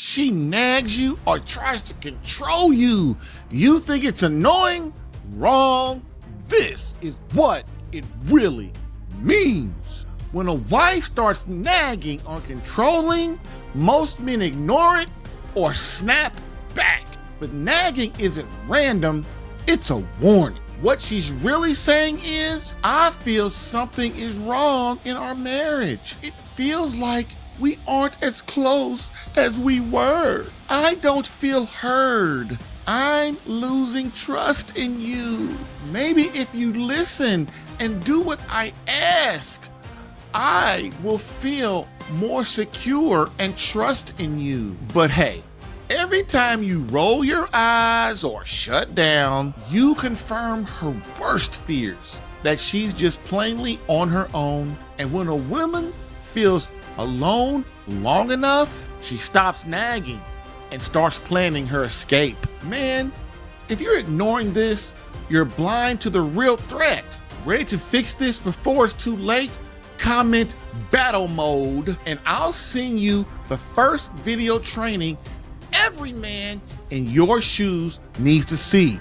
she nags you or tries to control you. You think it's annoying? Wrong. This is what it really means. When a wife starts nagging or controlling, most men ignore it or snap back. But nagging isn't random, it's a warning. What she's really saying is, I feel something is wrong in our marriage. It feels like we aren't as close as we were. I don't feel heard. I'm losing trust in you. Maybe if you listen and do what I ask, I will feel more secure and trust in you. But hey, every time you roll your eyes or shut down, you confirm her worst fears, that she's just plainly on her own. And when a woman feels alone long enough, she stops nagging and starts planning her escape. Man, if you're ignoring this, you're blind to the real threat. Ready to fix this before it's too late? Comment battle mode and I'll send you the first video training every man in your shoes needs to see.